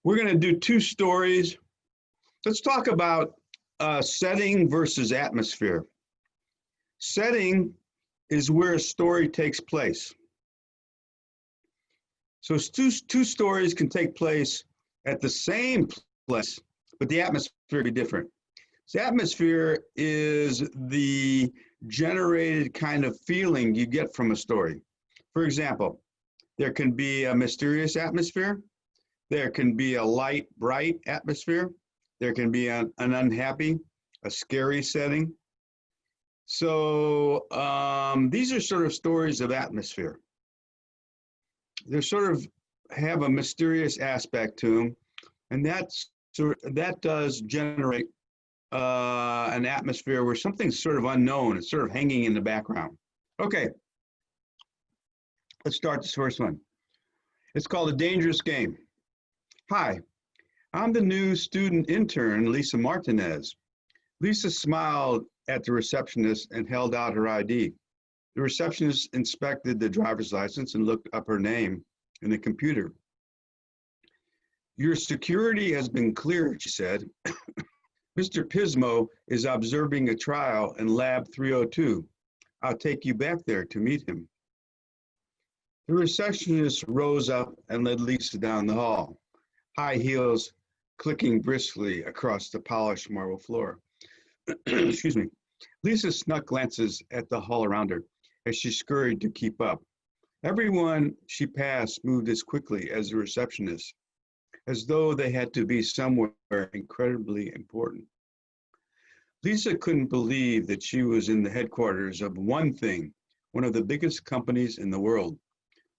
We're going to do two stories. Let's talk about setting versus atmosphere. Setting is where a story takes place. So two stories can take place at the same place, but the atmosphere will be different. So atmosphere is the generated kind of feeling you get from a story. For example, there can be a mysterious atmosphere. There can be a light, bright atmosphere. There can be an unhappy, a scary setting. So these are sort of stories of atmosphere. They sort of have a mysterious aspect to them, and that does generate an atmosphere where something's sort of unknown. It's sort of hanging in the background. Okay, let's start this first one. It's called A Dangerous Game. Hi, I'm the new student intern, Lisa Martinez. Lisa smiled at the receptionist and held out her ID. The receptionist inspected the driver's license and looked up her name in the computer. Your security has been cleared, she said. Mr. Pismo is observing a trial in Lab 302. I'll take you back there to meet him. The receptionist rose up and led Lisa down the hall, high heels clicking briskly across the polished marble floor. Excuse me. Lisa snuck glances at the hall around her as she scurried to keep up. Everyone she passed moved as quickly as the receptionist, as though they had to be somewhere incredibly important. Lisa couldn't believe that she was in the headquarters of One Thing, one of the biggest companies in the world.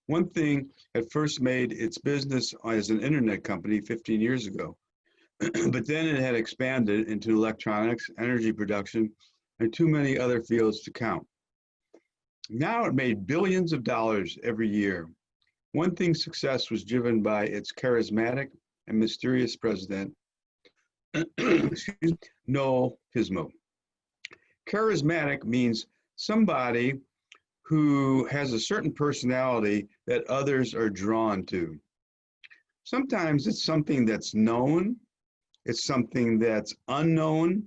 One Thing had first made its business as an internet company 15 years ago, but then it had expanded into electronics, energy production, and too many other fields to count. Now it made billions of dollars every year. One Thing's success was driven by its charismatic and mysterious president, Noel Pismo. Charismatic means somebody who has a certain personality that others are drawn to. Sometimes it's something that's known, it's something that's unknown,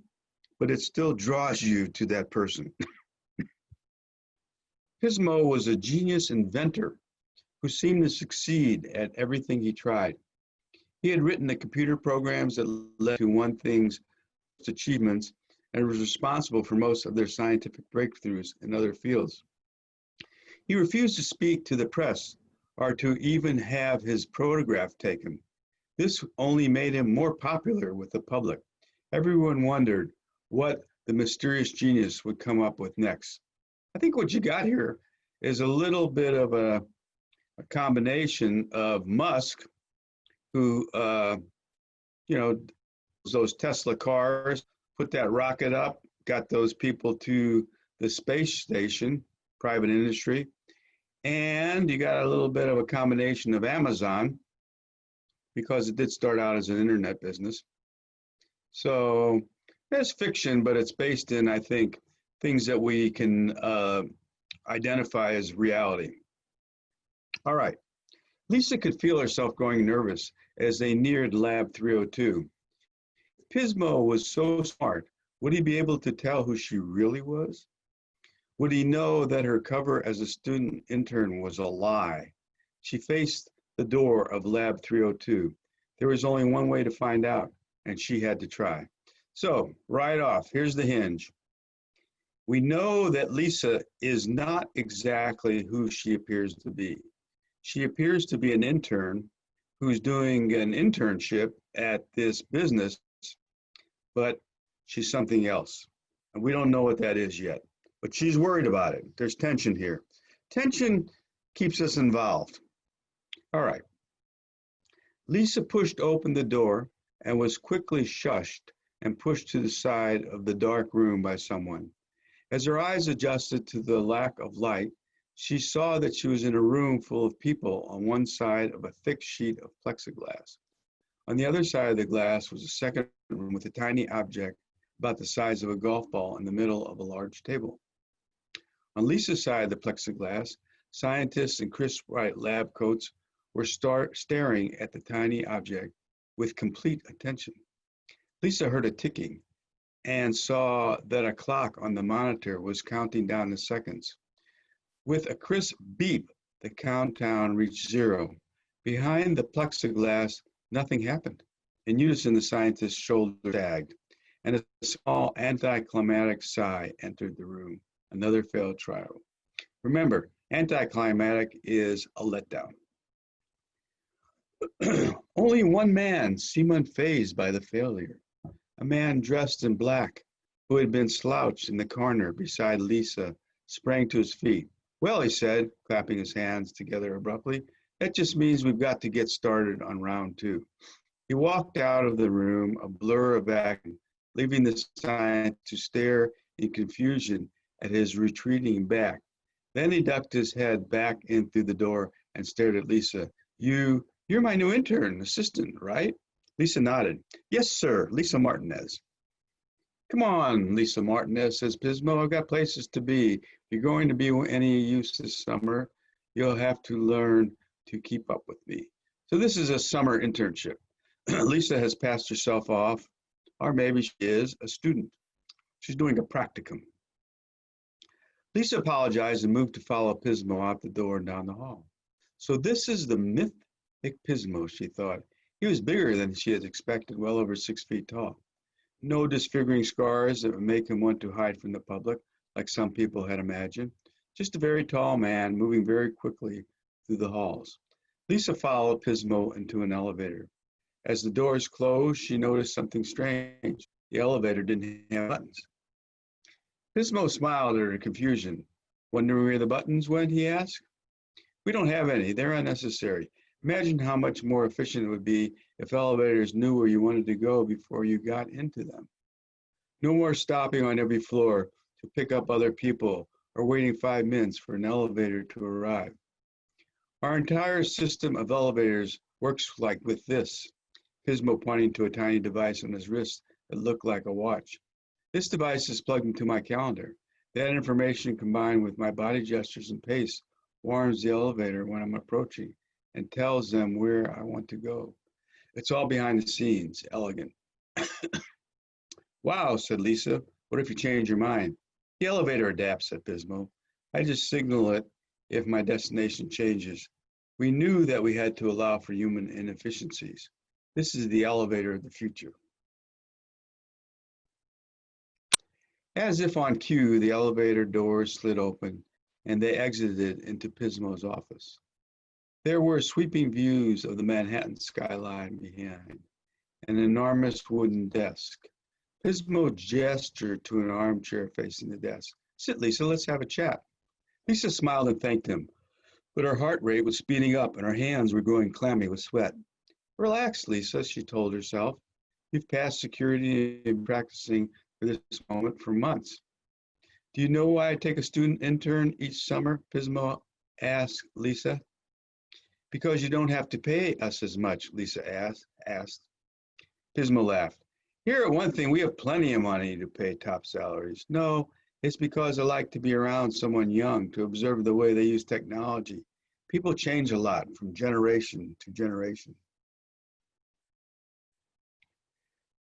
but it still draws you to that person. Pismo was a genius inventor who seemed to succeed at everything he tried. He had written the computer programs that led to One Thing's achievements and was responsible for most of their scientific breakthroughs in other fields. He refused to speak to the press or to even have his photograph taken. This only made him more popular with the public. Everyone wondered what the mysterious genius would come up with next. I think what you got here is a little bit of a combination of Musk, who, those Tesla cars, put that rocket up, got those people to the space station, private industry, and you got a little bit of a combination of Amazon, because it did start out as an internet business. So it's fiction, but it's based in, I think, things that we can identify as reality. All right. Lisa could feel herself growing nervous as they neared Lab 302. If Pismo was so smart, would he be able to tell who she really was? Would he know that her cover as a student intern was a lie? She faced the door of Lab 302. There was only one way to find out, and she had to try. So, right off, here's the hinge. We know that Lisa is not exactly who she appears to be. She appears to be an intern who's doing an internship at this business, but she's something else. And we don't know what that is yet, but she's worried about it. There's tension here. Tension keeps us involved. All right. Lisa pushed open the door and was quickly shushed and pushed to the side of the dark room by someone. As her eyes adjusted to the lack of light, she saw that she was in a room full of people on one side of a thick sheet of plexiglass. On the other side of the glass was a second room with a tiny object about the size of a golf ball in the middle of a large table. On Lisa's side of the plexiglass, scientists in crisp white lab coats were staring at the tiny object with complete attention. Lisa heard a ticking and saw that a clock on the monitor was counting down the seconds. With a crisp beep, the countdown reached 0. Behind the plexiglass, nothing happened. In unison, the scientist's shoulders sagged, and a small anticlimactic sigh entered the room. Another failed trial. Remember, anticlimactic is a letdown. Only one man seemed unfazed by the failure. A man dressed in black, who had been slouched in the corner beside Lisa, sprang to his feet. Well, he said, clapping his hands together abruptly, that just means we've got to get started on round 2. He walked out of the room, a blur of vacuum, leaving the scientist to stare in confusion at his retreating back. Then he ducked his head back in through the door and stared at Lisa. You're my new intern, assistant, right? Lisa nodded. Yes, sir, Lisa Martinez. Come on, Lisa Martinez, says Pismo. I've got places to be. If you're going to be any use this summer, you'll have to learn to keep up with me. So this is a summer internship. Lisa has passed herself off, or maybe she is a student. She's doing a practicum. Lisa apologized and moved to follow Pismo out the door and down the hall. So this is the mythic Pismo, she thought. He was bigger than she had expected, well over 6 feet tall. No disfiguring scars that would make him want to hide from the public, like some people had imagined. Just a very tall man moving very quickly through the halls. Lisa followed Pismo into an elevator. As the doors closed, she noticed something strange. The elevator didn't have buttons. Pismo smiled at her confusion. Wondering where the buttons went, he asked. We don't have any. They're unnecessary. Imagine how much more efficient it would be if elevators knew where you wanted to go before you got into them. No more stopping on every floor to pick up other people or waiting 5 minutes for an elevator to arrive. Our entire system of elevators works like with this. Pismo pointing to a tiny device on his wrist that looked like a watch. This device is plugged into my calendar. That information combined with my body gestures and pace warns the elevator when I'm approaching and tells them where I want to go. It's all behind the scenes, elegant. Wow, said Lisa. What if you change your mind? The elevator adapts, said Pismo. I just signal it if my destination changes. We knew that we had to allow for human inefficiencies. This is the elevator of the future. As if on cue, the elevator doors slid open and they exited into Pismo's office. There were sweeping views of the Manhattan skyline behind, an enormous wooden desk. Pismo gestured to an armchair facing the desk. Sit, Lisa, let's have a chat. Lisa smiled and thanked him, but her heart rate was speeding up and her hands were growing clammy with sweat. Relax, Lisa, she told herself. You've passed security and been practicing for this moment for months. Do you know why I take a student intern each summer? Pismo asked Lisa. Because you don't have to pay us as much, Lisa asked. Pismo laughed. Here at One Thing, we have plenty of money to pay top salaries. No, it's because I like to be around someone young to observe the way they use technology. People change a lot from generation to generation.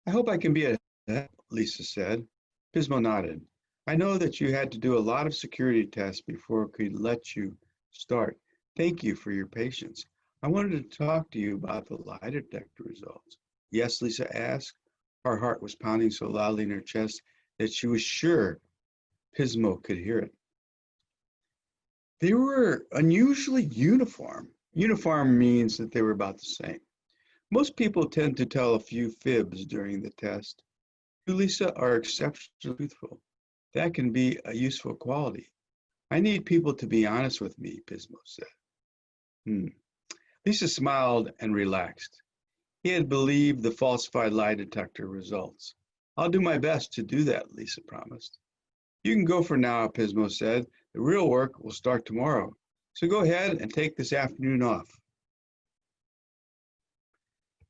I hope I can be a help, Lisa said. Pismo nodded. I know that you had to do a lot of security tests before it could let you start. Thank you for your patience. I wanted to talk to you about the lie detector results. Yes, Lisa asked. Her heart was pounding so loudly in her chest that she was sure Pismo could hear it. They were unusually uniform. Uniform means that they were about the same. Most people tend to tell a few fibs during the test. You, Lisa, are exceptionally truthful. That can be a useful quality. I need people to be honest with me, Pismo said. Lisa smiled and relaxed. He had believed the falsified lie detector results. I'll do my best to do that, Lisa promised. You can go for now, Pismo said. The real work will start tomorrow. So go ahead and take this afternoon off.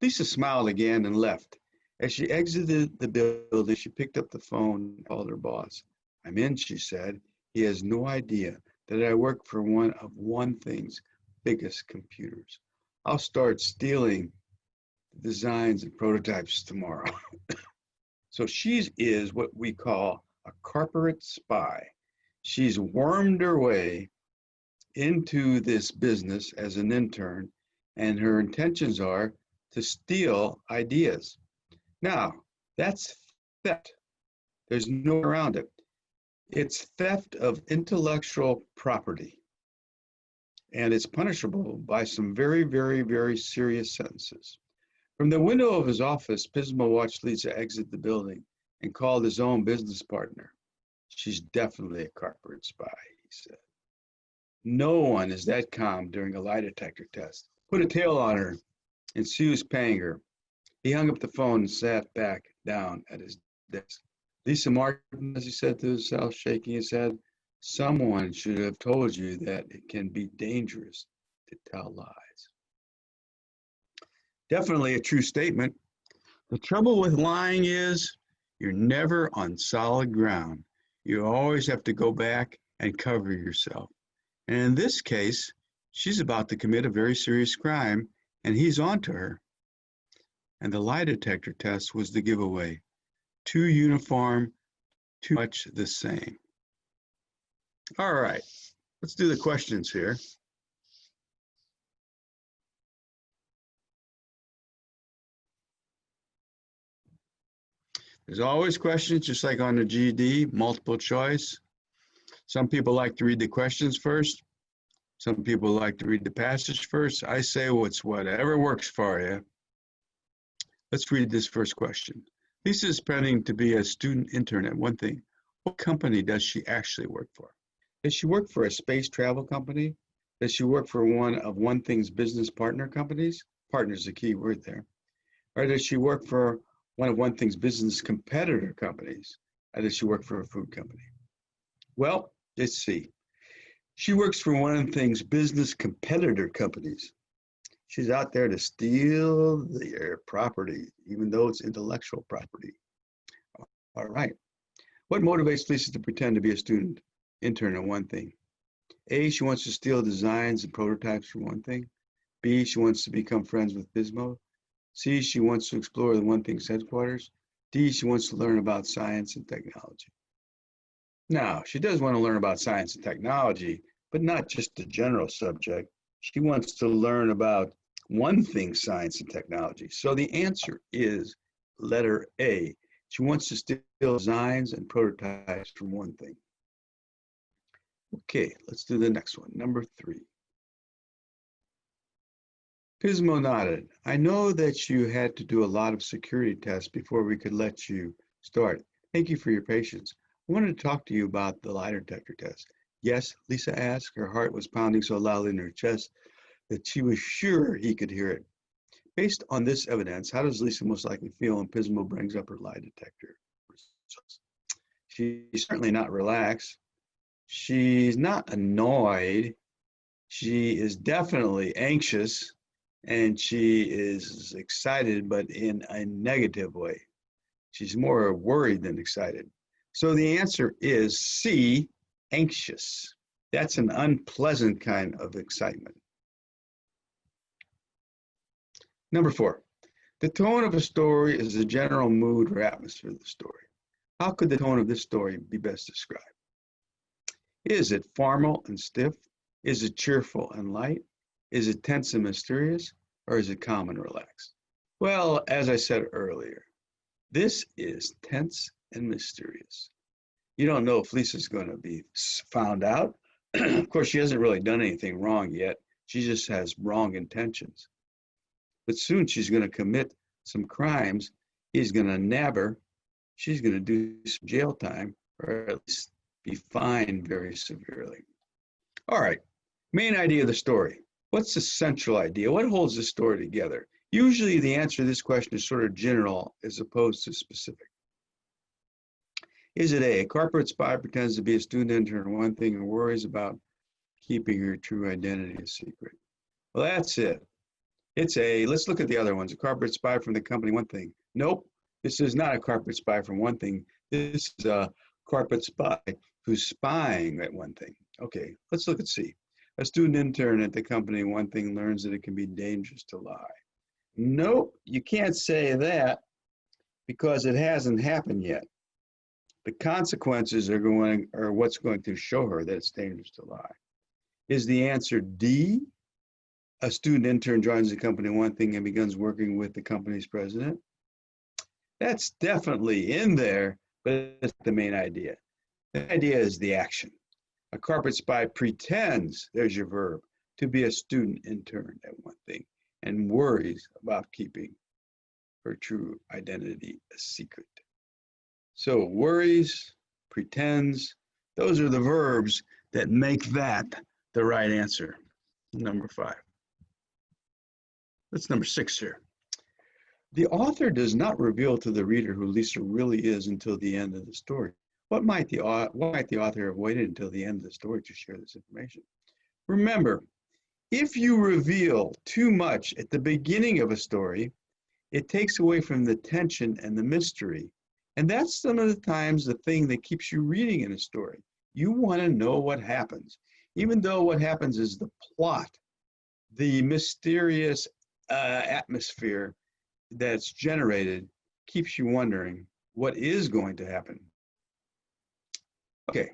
Lisa smiled again and left. As she exited the building, she picked up the phone and called her boss. I'm in, she said. He has no idea that I work for one of One Thing's biggest computers. I'll start stealing designs and prototypes tomorrow. So she is what we call a corporate spy. She's wormed her way into this business as an intern, and her intentions are to steal ideas. Now, that's theft. There's no way around it. It's theft of intellectual property, and it's punishable by some very, very, very serious sentences. From the window of his office, Pismo watched Lisa exit the building and called his own business partner. She's definitely a corporate spy, he said. No one is that calm during a lie detector test. Put a tail on her, and she was paying her. He hung up the phone and sat back down at his desk. Lisa Martin, as he said to himself, shaking his head, someone should have told you that it can be dangerous to tell lies. Definitely a true statement. The trouble with lying is you're never on solid ground. You always have to go back and cover yourself. And in this case, she's about to commit a very serious crime, and he's on to her. And the lie detector test was the giveaway. Too uniform, too much the same. All right, let's do the questions here. There's always questions, just like on the GED, multiple choice. Some people like to read the questions first. Some people like to read the passage first. I say it's whatever works for you. Let's read this first question. Lisa is planning to be a student intern at One Thing. What company does she actually work for? Does she work for a space travel company? Does she work for one of One Thing's business partner companies? Partner is a key word there. Or does she work for one of One Thing's business competitor companies? Or does she work for a food company? Well, let's see. She works for One Thing's business competitor companies. She's out there to steal their property, even though it's intellectual property. All right. What motivates Lisa to pretend to be a student intern at One Thing? A, she wants to steal designs and prototypes for One Thing. B, she wants to become friends with Pismo. C, she wants to explore the One Thing's headquarters. D, she wants to learn about science and technology. Now, she does want to learn about science and technology, but not just the general subject. She wants to learn about One Thing, science and technology. So the answer is letter A. She wants to steal designs and prototypes from One Thing. Okay, let's do the next one, number 3. Pismo nodded. I know that you had to do a lot of security tests before we could let you start. Thank you for your patience. I wanted to talk to you about the lie detector test. Yes, Lisa asked. Her heart was pounding so loudly in her chest that she was sure he could hear it. Based on this evidence, how does Lisa most likely feel when Pismo brings up her lie detector results? She's certainly not relaxed. She's not annoyed. She is definitely anxious, and she is excited, but in a negative way. She's more worried than excited. So the answer is C, anxious. That's an unpleasant kind of excitement. Number 4, the tone of a story is the general mood or atmosphere of the story. How could the tone of this story be best described? Is it formal and stiff? Is it cheerful and light? Is it tense and mysterious? Or is it calm and relaxed? Well, as I said earlier, this is tense and mysterious. You don't know if Lisa's going to be found out. Of course, she hasn't really done anything wrong yet. She just has wrong intentions. But soon she's going to commit some crimes. He's going to nab her. She's going to do some jail time, or at least be fined very severely. All right, main idea of the story. What's the central idea? What holds the story together? Usually the answer to this question is sort of general as opposed to specific. Is it A corporate spy pretends to be a student intern in One Thing and worries about keeping her true identity a secret? Well, that's it. It's A. Let's look at the other ones. A corporate spy from the company One Thing. Nope, this is not a corporate spy from One Thing. This is a corporate spy who's spying at One Thing. Okay, let's look at C. A student intern at the company One Thing learns that it can be dangerous to lie. Nope, you can't say that because it hasn't happened yet. The consequences are what's going to show her that it's dangerous to lie. Is the answer D? A student intern joins the company one thing and begins working with the company's president? That's definitely in there, but it's the main idea. The idea is the action. A corporate spy pretends, there's your verb, to be a student intern at one thing and worries about keeping her true identity a secret. So worries, pretends, those are the verbs that make that the right answer. Number 5. That's number 6 here. The author does not reveal to the reader who Lisa really is until the end of the story. Why might the author have waited until the end of the story to share this information? Remember, if you reveal too much at the beginning of a story, it takes away from the tension and the mystery. And that's some of the times the thing that keeps you reading in a story. You want to know what happens. Even though what happens is the plot, the mysterious atmosphere that's generated keeps you wondering what is going to happen. Okay,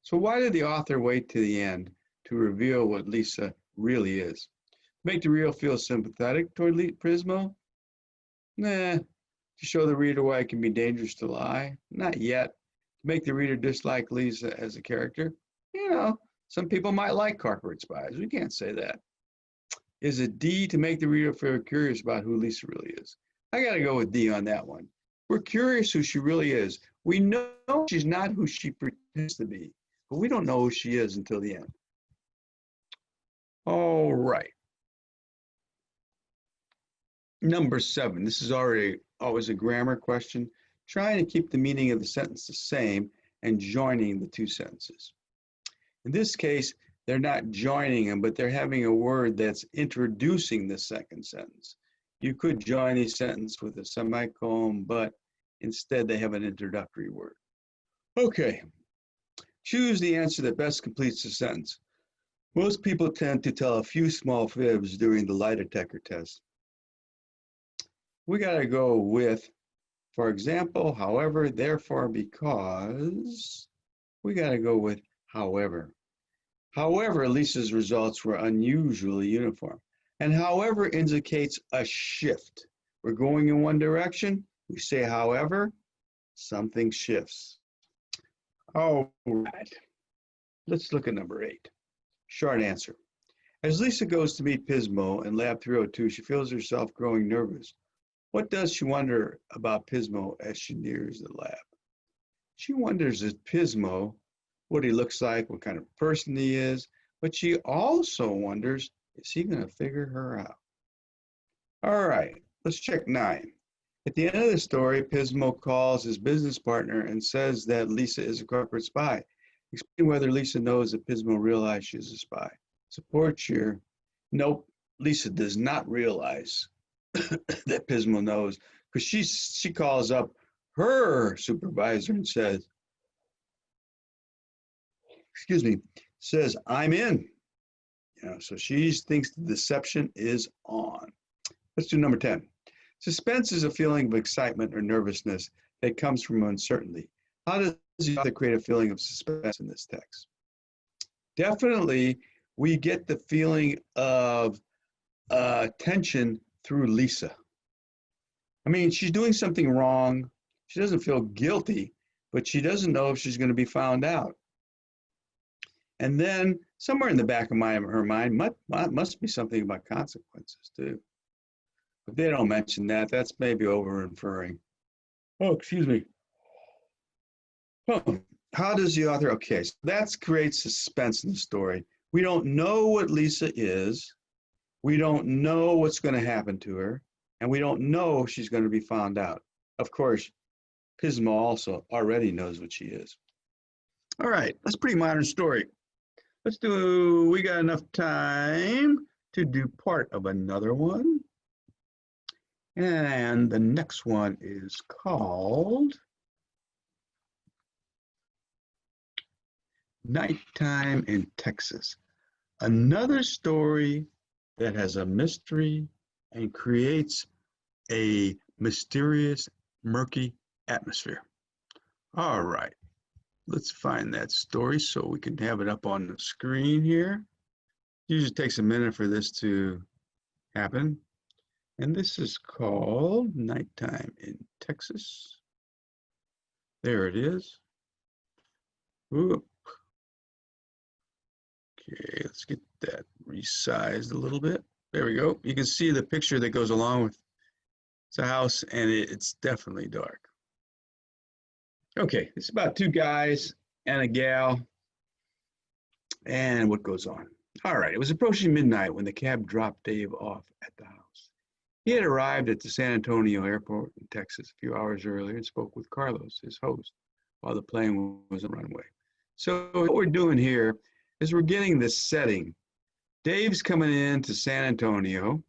so why did the author wait to the end to reveal what Lisa really is? Make the reader feel sympathetic toward Pismo? Nah. To show the reader why it can be dangerous to lie? Not yet. To make the reader dislike Lisa as a character? You know, some people might like corporate spies. We can't say that. Is it D, to make the reader feel curious about who Lisa really is? I got to go with D on that one. We're curious who she really is. We know she's not who she pretends to be, but we don't know who she is until the end. All right. Number 7, this is always a grammar question, trying to keep the meaning of the sentence the same and joining the two sentences. In this case, they're not joining them, but they're having a word that's introducing the second sentence. You could join a sentence with a semicolon, but instead they have an introductory word. Okay, choose the answer that best completes the sentence. Most people tend to tell a few small fibs during the lie detector test. We got to go with, for example, however, therefore, because. We got to go with however. However, Lisa's results were unusually uniform. And however indicates a shift. We're going in one direction. We say however, something shifts. All right. Let's look at number 8. Short answer. As Lisa goes to meet Pismo in Lab 302, she feels herself growing nervous. What does she wonder about Pismo as she nears the lab? She wonders if Pismo, what he looks like, what kind of person he is, but she also wonders, is he going to figure her out? All right, let's check 9. At the end of the story, Pismo calls his business partner and says that Lisa is a corporate spy. Explain whether Lisa knows that Pismo realized she is a spy. Support cheer. Nope, Lisa does not realize that Pismo knows, because she calls up her supervisor and says, I'm in. So she thinks the deception is on. Let's do number 10. Suspense is a feeling of excitement or nervousness that comes from uncertainty. How does the author create a feeling of suspense in this text? Definitely, we get the feeling of tension through Lisa. I mean, she's doing something wrong. She doesn't feel guilty, but she doesn't know if she's going to be found out. And then somewhere in the back of her mind must be something about consequences too. If they don't mention that, that's maybe over-inferring. Oh, excuse me. Oh, how does the author, okay, so that creates suspense in the story. We don't know what Lisa is. We don't know what's going to happen to her. And we don't know if she's going to be found out. Of course, Pismo also already knows what she is. All right, that's a pretty modern story. We got enough time to do part of another one. And the next one is called Nighttime in Texas. Another story that has a mystery and creates a mysterious, murky atmosphere. All right, let's find that story so we can have it up on the screen here. Usually takes a minute for this to happen. And this is called Nighttime in Texas. There it is. Whoop. Okay, let's get that resized a little bit. There we go. You can see the picture that goes along with the house, and it's definitely dark. Okay, it's about two guys and a gal, and what goes on. All right, it was approaching midnight when the cab dropped Dave off at the house. He had arrived at the San Antonio airport in Texas a few hours earlier and spoke with Carlos, his host, while the plane was on the runway. So what we're doing here is we're getting this setting. Dave's coming in to San Antonio.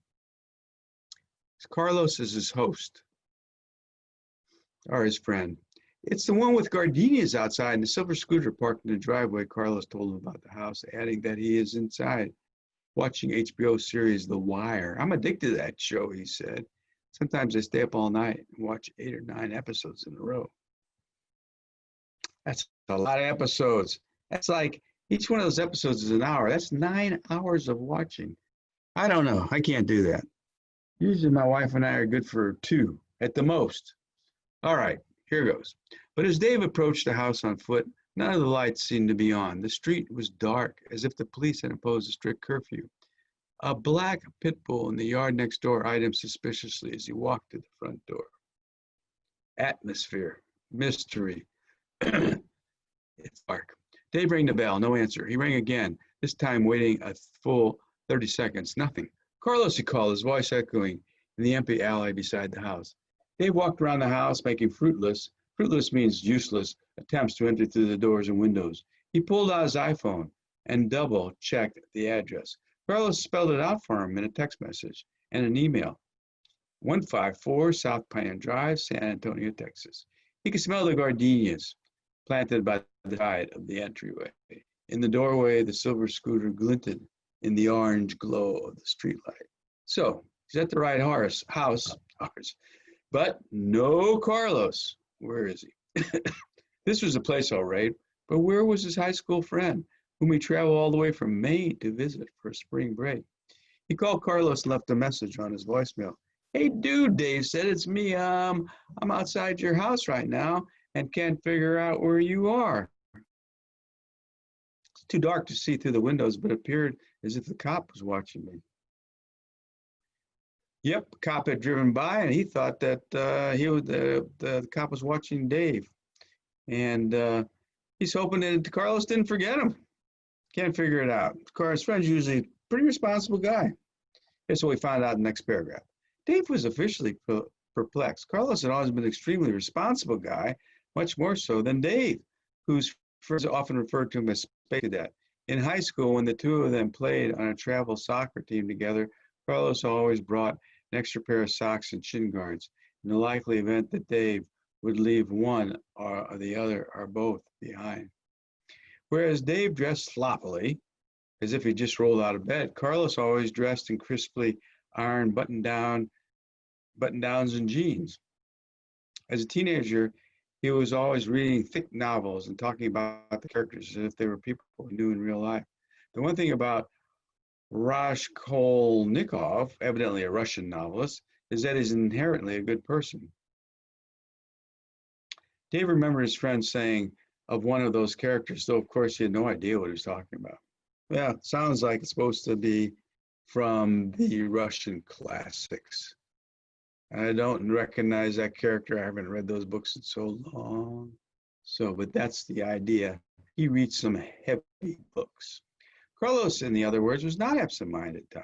Carlos is his host, or his friend. It's the one with gardenias outside and the silver scooter parked in the driveway. Carlos told him about the house, adding that he is inside watching HBO series The Wire. I'm addicted to that show, he said. Sometimes I stay up all night and watch 8 or 9 episodes in a row. That's a lot of episodes. That's like each one of those episodes is an hour. That's 9 hours of watching. I don't know. I can't do that. Usually my wife and I are good for 2 at the most. All right, here goes. But as Dave approached the house on foot, none of the lights seemed to be on. The street was dark, as if the police had imposed a strict curfew. A black pit bull in the yard next door eyed him suspiciously as he walked to the front door. Atmosphere, mystery. It's dark. Dave rang the bell, no answer. He rang again, this time waiting a full 30 seconds, nothing. Carlos, he called, his voice echoing in the empty alley beside the house. Dave walked around the house, making fruitless means useless, attempts to enter through the doors and windows. He pulled out his iPhone and double-checked the address. Carlos spelled it out for him in a text message and an email. 154 South Pine Drive, San Antonio, Texas. He could smell the gardenias planted by the side of the entryway. In the doorway, the silver scooter glinted in the orange glow of the streetlight. So, he's at the right house, but no Carlos. Where is he? This was a place all right, but where was his high school friend, whom he traveled all the way from Maine to visit for spring break? He called Carlos and left a message on his voicemail. Hey, dude, Dave said, it's me. I'm outside your house right now and can't figure out where you are. It's too dark to see through the windows, but it appeared as if the cop was watching me. Yep, cop had driven by, and he thought that the cop was watching Dave. And he's hoping that Carlos didn't forget him. Can't figure it out. Carlos' friend's usually a pretty responsible guy. Here's what we found out in the next paragraph. Dave was officially perplexed. Carlos had always been an extremely responsible guy, much more so than Dave, whose friends often referred to him as Space Cadet. In high school, when the two of them played on a travel soccer team together, Carlos always brought an extra pair of socks and shin guards in the likely event that Dave would leave one or the other or both behind. Whereas Dave dressed sloppily, as if he just rolled out of bed, Carlos always dressed in crisply ironed button-downs and jeans. As a teenager, he was always reading thick novels and talking about the characters as if they were people he knew in real life. The one thing about Raskolnikov, evidently a Russian novelist, is that he's inherently a good person. Dave remembered his friend saying of one of those characters, though of course he had no idea what he was talking about. Yeah, sounds like it's supposed to be from the Russian classics. I don't recognize that character. I haven't read those books in so long. But that's the idea. He reads some heavy books. Carlos, in other words, was not absent-minded type,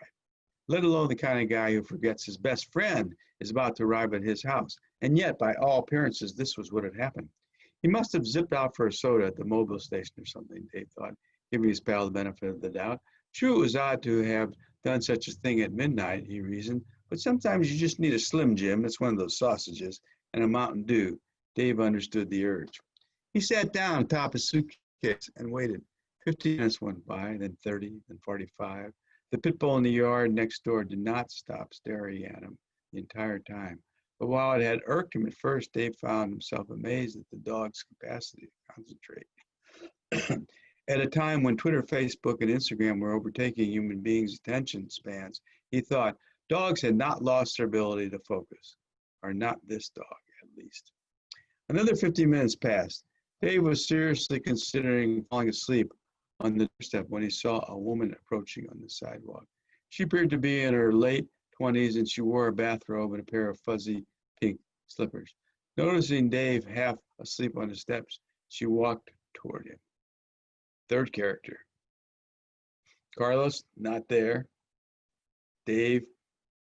let alone the kind of guy who forgets his best friend is about to arrive at his house. And yet, by all appearances, this was what had happened. He must have zipped out for a soda at the mobile station or something, Dave thought, giving his pal the benefit of the doubt. True, it was odd to have done such a thing at midnight, he reasoned, but sometimes you just need a Slim Jim, that's one of those sausages, and a Mountain Dew. Dave understood the urge. He sat down atop his suitcase and waited. 15 minutes went by, then 30, then 45. The pit bull in the yard next door did not stop staring at him the entire time. But while it had irked him at first, Dave found himself amazed at the dog's capacity to concentrate. At a time when Twitter, Facebook, and Instagram were overtaking human beings' attention spans, he thought dogs had not lost their ability to focus, or not this dog, at least. Another 50 minutes passed. Dave was seriously considering falling asleep on the doorstep when he saw a woman approaching on the sidewalk. She appeared to be in her late 20s, and she wore a bathrobe and a pair of fuzzy pink slippers. Noticing Dave half asleep on the steps, she walked toward him. Third character. Carlos, not there. Dave,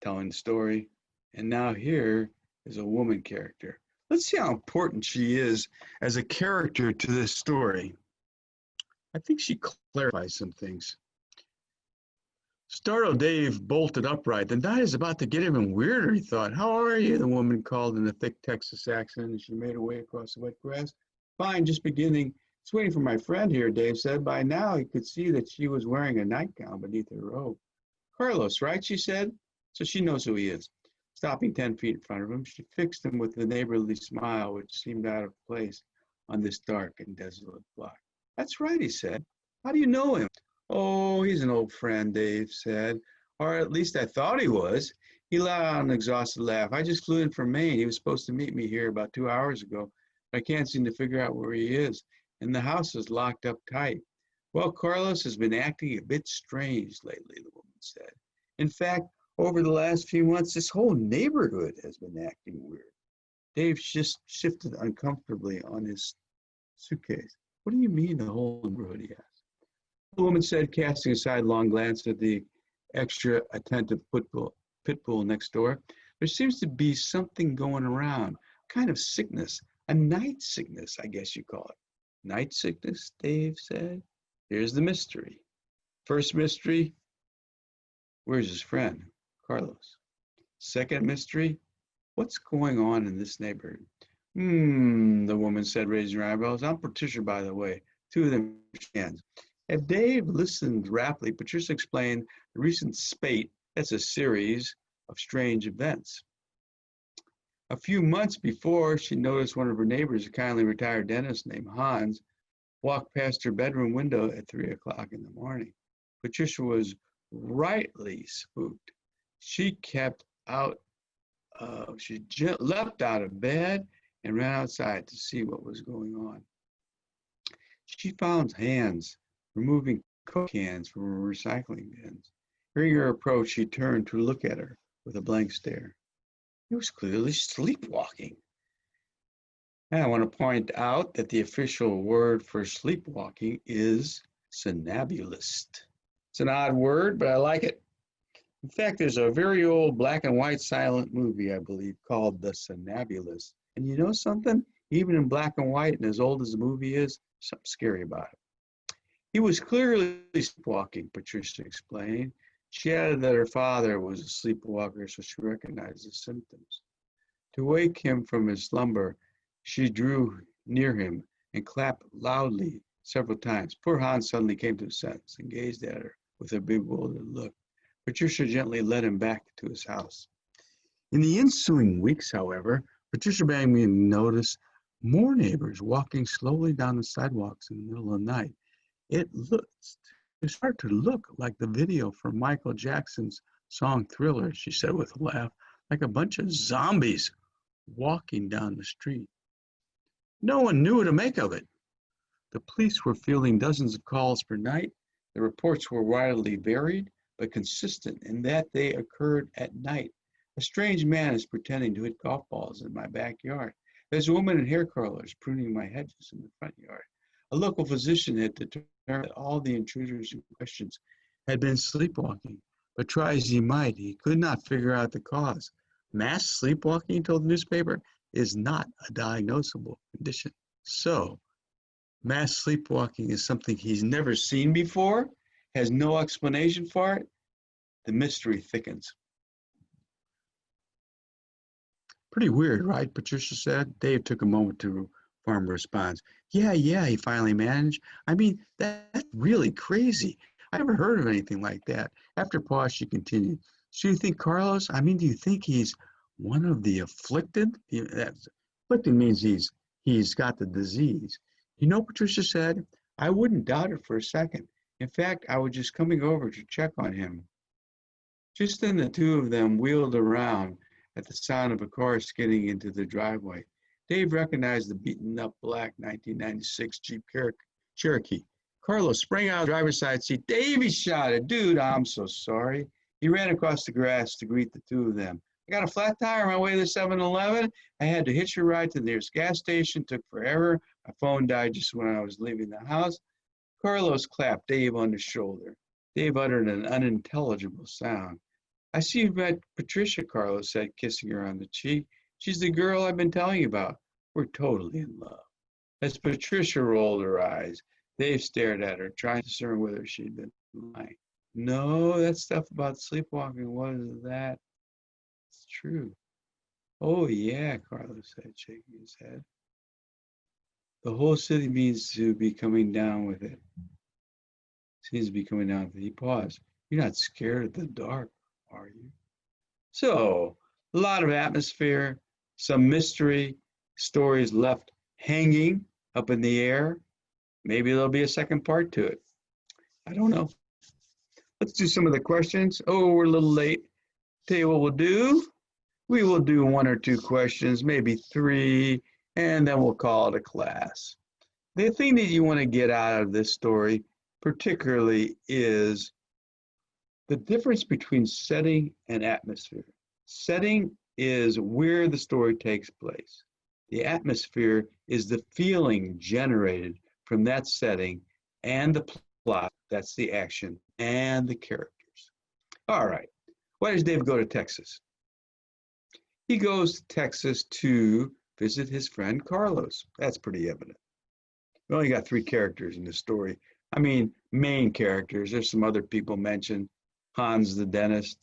telling the story. And now here is a woman character. Let's see how important she is as a character to this story. I think she clarifies some things. Startled, Dave bolted upright. The night is about to get even weirder, he thought. How are you? The woman called in a thick Texas accent as she made her way across the wet grass. Fine, just beginning. Just waiting for my friend here, Dave said. By now, he could see that she was wearing a nightgown beneath her robe. Carlos, right? She said. So she knows who he is. Stopping 10 feet in front of him, she fixed him with a neighborly smile which seemed out of place on this dark and desolate block. That's right, he said. How do you know him? Oh, he's an old friend, Dave said. Or at least I thought he was. He let out an exhausted laugh. I just flew in from Maine. He was supposed to meet me here about 2 hours ago. But I can't seem to figure out where he is. And the house is locked up tight. Well, Carlos has been acting a bit strange lately, the woman said. In fact, over the last few months, this whole neighborhood has been acting weird. Dave just shifted uncomfortably on his suitcase. What do you mean the whole neighborhood, he asked. The woman said, casting a sidelong glance at the extra attentive pit bull next door. There seems to be something going around, kind of sickness, a night sickness, I guess you call it. Night sickness, Dave said. Here's the mystery. First mystery, where's his friend? Carlos. Second mystery, what's going on in this neighborhood? The woman said, raising her eyebrows. I'm Patricia, by the way. Two of them hands. As Dave listened rapidly, Patricia explained the recent spate, that's a series of strange events. A few months before, she noticed one of her neighbors, a kindly retired dentist named Hans, walked past her bedroom window at 3 o'clock in the morning. Patricia was rightly spooked. She leapt out of bed and ran outside to see what was going on. She found Hans removing Coke cans from her recycling bins. Hearing her approach, she turned to look at her with a blank stare. He was clearly sleepwalking. And I want to point out that the official word for sleepwalking is somnambulist. It's an odd word, but I like it. In fact, there's a very old black and white silent movie, I believe, called The Somnambulist. And you know something? Even in black and white, and as old as the movie is, something scary about it. He was clearly sleepwalking, Patricia explained. She added that her father was a sleepwalker, so she recognized the symptoms. To wake him from his slumber, she drew near him and clapped loudly several times. Poor Hans suddenly came to his senses and gazed at her with a bewildered look. Patricia gently led him back to his house. In the ensuing weeks, however, Patricia began to notice more neighbors walking slowly down the sidewalks in the middle of the night. It started to look like the video from Michael Jackson's song Thriller, she said with a laugh, like a bunch of zombies walking down the street. No one knew what to make of it. The police were fielding dozens of calls per night. The reports were widely varied, but consistent in that they occurred at night. A strange man is pretending to hit golf balls in my backyard. There's a woman in hair curlers pruning my hedges in the front yard. A local physician had determined that all the intruders in questions had been sleepwalking, but try as he might, he could not figure out the cause. Mass sleepwalking, he told the newspaper, is not a diagnosable condition. So, mass sleepwalking is something he's never seen before, has no explanation for it. The mystery thickens. Pretty weird, right? Patricia said. Dave took a moment to form a response. Yeah, he finally managed. I mean, that's really crazy. I never heard of anything like that. After a pause, she continued, so you think Carlos, do you think he's one of the afflicted? Afflicted means he's got the disease. You know, Patricia said, I wouldn't doubt it for a second. In fact, I was just coming over to check on him. Just then the two of them wheeled around at the sound of a car skidding into the driveway. Dave recognized the beaten-up black 1996 Jeep Cherokee. Carlos sprang out of the driver's side seat. Dave, he shouted, dude, I'm so sorry. He ran across the grass to greet the two of them. I got a flat tire on my way to 7-Eleven. I had to hitch a ride to the nearest gas station. Took forever. My phone died just when I was leaving the house. Carlos clapped Dave on the shoulder. Dave uttered an unintelligible sound. I see you've met Patricia, Carlos said, kissing her on the cheek. She's the girl I've been telling you about. We're totally in love. As Patricia rolled her eyes, Dave stared at her, trying to discern whether she'd been lying. No, that stuff about sleepwalking, what is that? It's true. Oh, yeah, Carlos said, shaking his head. The whole city means to be coming down with it. Seems to be coming down with it. He paused. You're not scared of the dark, are you? So, a lot of atmosphere, some mystery, stories left hanging up in the air. Maybe there'll be a second part to it. I don't know. Let's do some of the questions. Oh, we're a little late. Tell you what we'll do. We will do 1 or 2 questions, maybe 3, and then we'll call it a class. The thing that you want to get out of this story particularly is the difference between setting and atmosphere. Setting is where the story takes place. The atmosphere is the feeling generated from that setting and the plot, that's the action, and the characters. All right, why does Dave go to Texas? He goes to Texas to visit his friend Carlos. That's pretty evident. We only got 3 characters in this story. Main characters. There's some other people mentioned. Hans the dentist,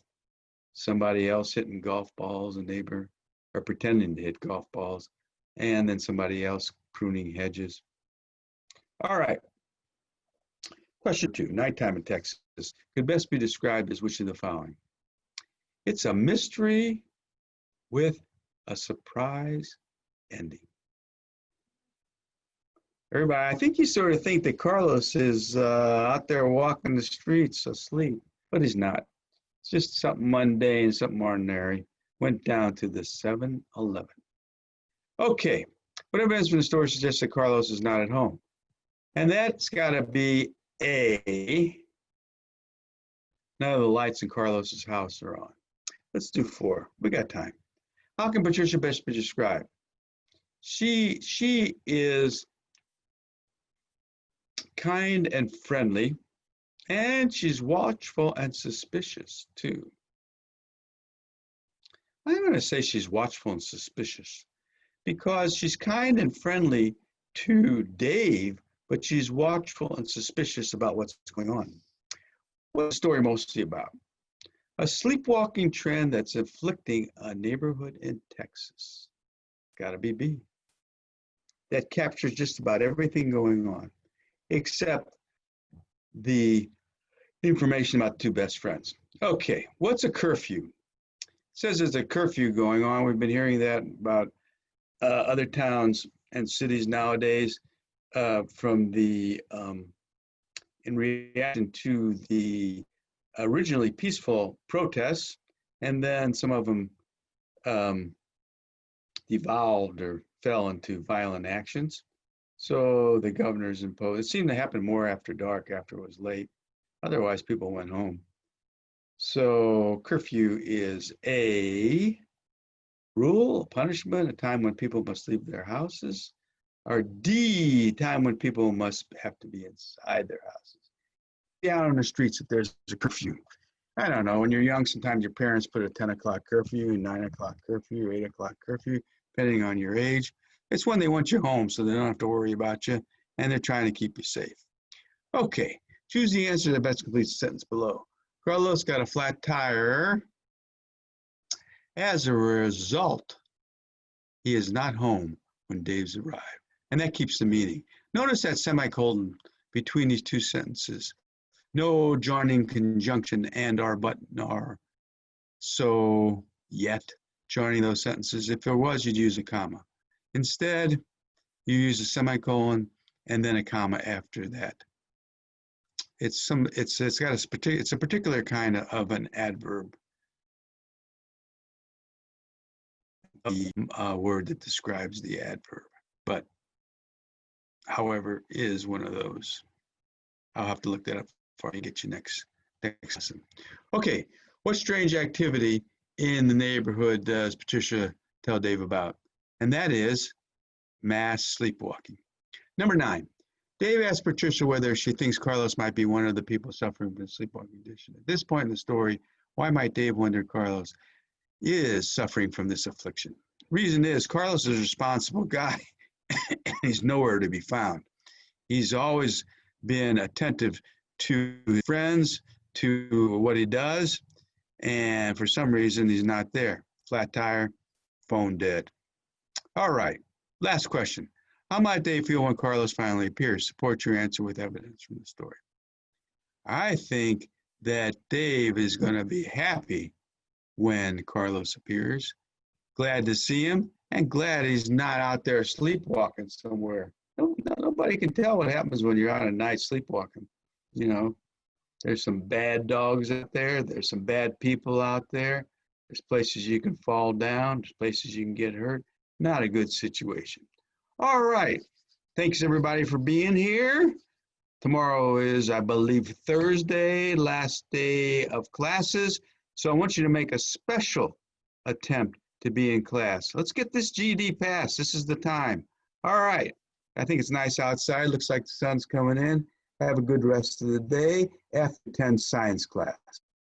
somebody else hitting golf balls, a neighbor, or pretending to hit golf balls, and then somebody else pruning hedges. All right. Question 2, nighttime in Texas could best be described as which of the following? It's a mystery with a surprise ending. Everybody, I think you sort of think that Carlos is out there walking the streets asleep, but he's not. It's just something mundane, something ordinary. Went down to the 7-Eleven. Okay, what evidence from the story suggests that Carlos is not at home? And that's got to be A, none of the lights in Carlos's house are on. Let's do 4. We got time. How can Patricia best be described? She is kind and friendly, and she's watchful and suspicious too. I'm going to say she's watchful and suspicious because she's kind and friendly to Dave, but she's watchful and suspicious about what's going on. What's the story mostly about? A sleepwalking trend that's afflicting a neighborhood in Texas. Gotta be B. That captures just about everything going on, except the information about 2 best friends. Okay, what's a curfew? It says there's a curfew going on. We've been hearing that about other towns and cities nowadays from the, in reaction to the originally peaceful protests, and then some of them devolved or fell into violent actions. So the governors imposed, it seemed to happen more after dark, after it was late. Otherwise, people went home. So curfew is A, rule, a punishment, a time when people must leave their houses, or D, time when people must have to be inside their houses. Out on the streets if there's a curfew. I don't know, when you're young, sometimes your parents put a 10 o'clock curfew, 9 o'clock curfew, 8 o'clock curfew, depending on your age. It's when they want you home so they don't have to worry about you, and they're trying to keep you safe. Okay, choose the answer that best completes the sentence below. Carlos got a flat tire. As a result, he is not home when Dave's arrived. And that keeps the meaning. Notice that semicolon between these 2 sentences. No joining conjunction and or but nor. So yet joining those sentences. If there was, you'd use a comma. Instead, you use a semicolon and then a comma after that. It's a particular kind of an adverb. The word that describes the adverb, but however is one of those. I'll have to look that up before I get you next lesson. Okay, what strange activity in the neighborhood does Patricia tell Dave about? And that is mass sleepwalking. Number 9, Dave asks Patricia whether she thinks Carlos might be one of the people suffering from sleepwalking condition. At this point in the story, why might Dave wonder Carlos is suffering from this affliction? Reason is Carlos is a responsible guy. He's nowhere to be found. He's always been attentive to his friends, to what he does, and for some reason he's not there. Flat tire, phone dead. All right, last question. How might Dave feel when Carlos finally appears? Support your answer with evidence from the story. I think that Dave is going to be happy when Carlos appears. Glad to see him, and glad he's not out there sleepwalking somewhere. Nobody can tell what happens when you're out at night sleepwalking. You know, there's some bad dogs out there. There's some bad people out there. There's places you can fall down. There's places you can get hurt. Not a good situation. All right. Thanks, everybody, for being here. Tomorrow is, I believe, Thursday, last day of classes. So I want you to make a special attempt to be in class. Let's get this GED passed. This is the time. All right. I think it's nice outside. Looks like the sun's coming in. Have a good rest of the day. After 10 science class.